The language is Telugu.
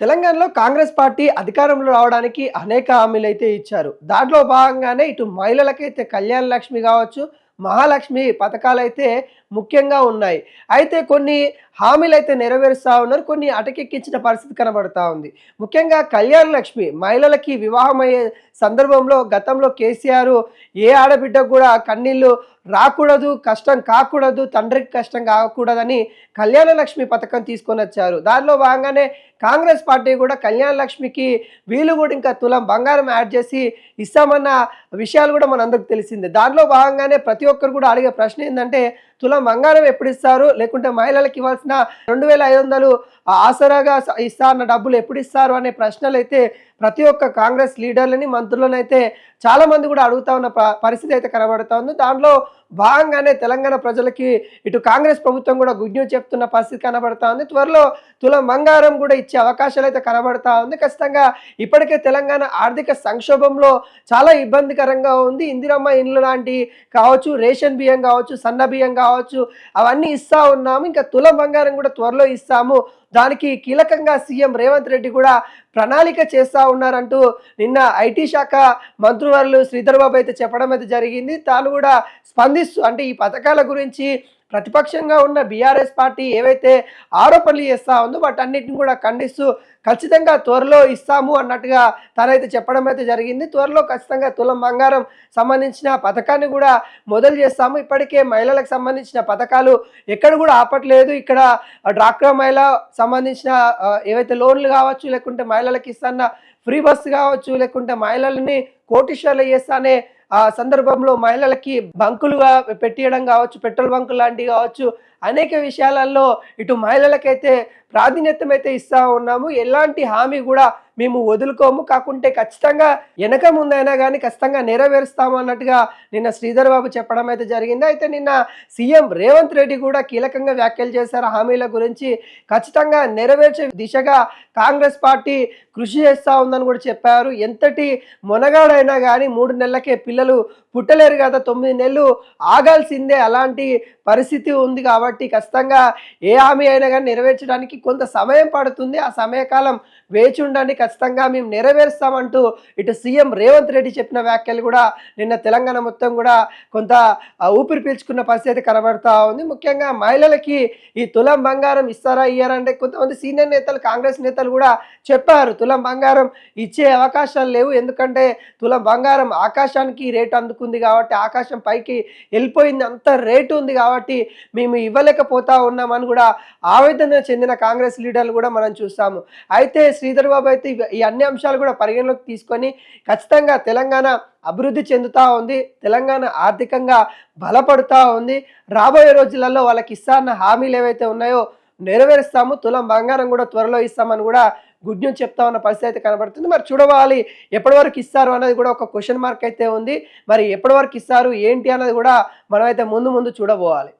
తెలంగాణలో కాంగ్రెస్ పార్టీ అధికారంలో రావడానికి అనేక హామీలైతే ఇచ్చారు. దాంట్లో భాగంగానే ఇటు మహిళలకైతే కళ్యాణ లక్ష్మి కావచ్చు, మహాలక్ష్మి పథకాలైతే ముఖ్యంగా ఉన్నాయి. అయితే కొన్ని హామీలైతే నెరవేరుస్తా ఉన్నారు. కొన్ని అటకెక్కించిన పరిస్థితి కనబడతా ఉంది. ముఖ్యంగా కళ్యాణ లక్ష్మి మహిళలకి వివాహమయ్యే సందర్భంలో గతంలో కేసీఆర్ ఏ ఆడబిడ్డకు కూడా కన్నీళ్లు రాకూడదు, కష్టం కాకూడదు, తండ్రికి కష్టం కాకూడదని కళ్యాణ లక్ష్మి పథకం తీసుకొని వచ్చారు. దానిలో భాగంగానే కాంగ్రెస్ పార్టీ కూడా కళ్యాణ లక్ష్మికి వీళ్ళు కూడా ఇంకా తులం బంగారం యాడ్ చేసి ఇస్తామన్న విషయాలు కూడా మనందరికి తెలిసిందే. దానిలో భాగంగానే ప్రతి ఒక్కరు కూడా అడిగే ప్రశ్న ఏంటంటే తులం బంగారం ఎప్పుడు ఇస్తారు, లేకుంటే మహిళలకు ఇవ్వాల్సిన 2500 ఆసరాగా ఇస్తా అన్న డబ్బులు ఎప్పుడు ఇస్తారు అనే ప్రశ్నలు అయితే ప్రతి ఒక్క కాంగ్రెస్ లీడర్లని మంత్రులను అయితే చాలామంది కూడా అడుగుతా ఉన్న పరిస్థితి అయితే కనబడుతూ ఉంది. దాంట్లో భాగంగానే తెలంగాణ ప్రజలకి ఇటు కాంగ్రెస్ ప్రభుత్వం కూడా గుడ్ న్యూస్ చెప్తున్న పరిస్థితి కనబడతా ఉంది. త్వరలో తులం బంగారం కూడా ఇచ్చే అవకాశాలు అయితే కనబడతా ఉంది. ఖచ్చితంగా ఇప్పటికే తెలంగాణ ఆర్థిక సంక్షోభంలో చాలా ఇబ్బందికరంగా ఉంది. ఇందిరమ్మ ఇండ్లు లాంటి కావచ్చు, రేషన్ బియ్యం కావచ్చు, సన్న బియ్యం కావచ్చు, అవన్నీ ఇస్తా ఉన్నాము. ఇంకా తులం బంగారం కూడా త్వరలో ఇస్తాము. దానికి కీలకంగా సీఎం రేవంత్ రెడ్డి కూడా ప్రణాళిక చేస్తూ ఉన్నారంటూ నిన్న ఐటీ శాఖ మంత్రివర్యులు శ్రీధర్ బాబు అయితే చెప్పడం అయితే జరిగింది. తాను కూడా స్పందిస్తూ అంటే ఈ పథకాల గురించి ప్రతిపక్షంగా ఉన్న బీఆర్ఎస్ పార్టీ ఏవైతే ఆరోపణలు చేస్తూ ఉందో వాటన్నిటిని కూడా ఖండిస్తూ ఖచ్చితంగా త్వరలో ఇస్తాము అన్నట్టుగా తనైతే చెప్పడం అయితే జరిగింది. త్వరలో ఖచ్చితంగా తులం బంగారం సంబంధించిన పథకాన్ని కూడా మొదలు చేస్తాము. ఇప్పటికే మహిళలకు సంబంధించిన పథకాలు ఎక్కడ కూడా ఆపట్లేదు. ఇక్కడ డ్వాక్రా మహిళ సంబంధించిన ఏవైతే లోన్లు కావచ్చు, లేకుంటే మహిళలకు ఇస్తున్న ఫ్రీ బస్సు కావచ్చు, లేకుంటే మహిళలని కోటీశ్వర్లు చేస్తానే ఆ సందర్భంలో మహిళలకి బంకులుగా పెట్టియడం కావచ్చు, పెట్రోల్ బంకులు లాంటివి కావచ్చు, అనేక విషయాలలో ఇటు మహిళలకైతే ప్రాధాన్యత ఇస్తూ ఉన్నాము. ఎలాంటి హామీ కూడా మేము వదులుకోము, కాకుంటే ఖచ్చితంగా వెనక ముందైనా కానీ ఖచ్చితంగా నెరవేరుస్తాము అన్నట్టుగా నిన్న శ్రీధర్ బాబు చెప్పడం అయితే జరిగింది. అయితే నిన్న సీఎం రేవంత్ రెడ్డి కూడా కీలకంగా వ్యాఖ్యలు చేశారు. హామీల గురించి ఖచ్చితంగా నెరవేర్చే దిశగా కాంగ్రెస్ పార్టీ కృషి చేస్తూ ఉందని కూడా చెప్పారు. ఎంతటి మొనగాడైనా కానీ 3 నెలలకే పిల్లలు పుట్టలేరు కదా, 9 నెలలు ఆగాల్సిందే. అలాంటి పరిస్థితి ఉంది కాబట్టి ఖచ్చితంగా ఏ హామీ అయినా కానీ నెరవేర్చడానికి కొంత సమయం పడుతుంది. ఆ సమయకాలం వేచి ఉండండి, ఖచ్చితంగా మేము నెరవేరుస్తామంటూ ఇటు సీఎం రేవంత్ రెడ్డి చెప్పిన వ్యాఖ్యలు కూడా నిన్న తెలంగాణ మొత్తం కూడా కొంత ఊపిరి పీల్చుకున్న పరిస్థితి కనబడతా ఉంది. ముఖ్యంగా మహిళలకి ఈ తులం బంగారం ఇస్తారా ఇయ్యారంటే కొంతమంది సీనియర్ నేతలు, కాంగ్రెస్ నేతలు కూడా చెప్పారు తులం బంగారం ఇచ్చే అవకాశాలు లేవు. ఎందుకంటే తులం బంగారం ఆకాశానికి రేటు అందుకుంది కాబట్టి, ఆకాశం పైకి వెళ్ళిపోయింది, అంత రేటు ఉంది కాబట్టి మేము ఇవ్వలేకపోతా ఉన్నామని కూడా ఆవేదన చెందిన కాంగ్రెస్ లీడర్లు కూడా మనం చూస్తాము. అయితే శ్రీధర్ బాబు అయితే ఈ అన్ని అంశాలు కూడా పరిగణలోకి తీసుకొని ఖచ్చితంగా తెలంగాణ అభివృద్ధి చెందుతూ ఉంది, తెలంగాణ ఆర్థికంగా బలపడుతూ ఉంది. రాబోయే రోజులలో వాళ్ళకి ఇస్తాన్న హామీలు ఏవైతే ఉన్నాయో నెరవేరుస్తాము, తులం బంగారం కూడా త్వరలో ఇస్తామని కూడా గుడ్ న్యూస్ చెప్తా ఉన్న పరిస్థితి అయితే కనబడుతుంది. మరి చూడవాలి ఎప్పటి వరకు ఇస్తారు అన్నది కూడా ఒక క్వశ్చన్ మార్క్ అయితే ఉంది. మరి ఎప్పటి వరకు ఇస్తారు ఏంటి అన్నది కూడా మనమైతే ముందు చూడబోవాలి.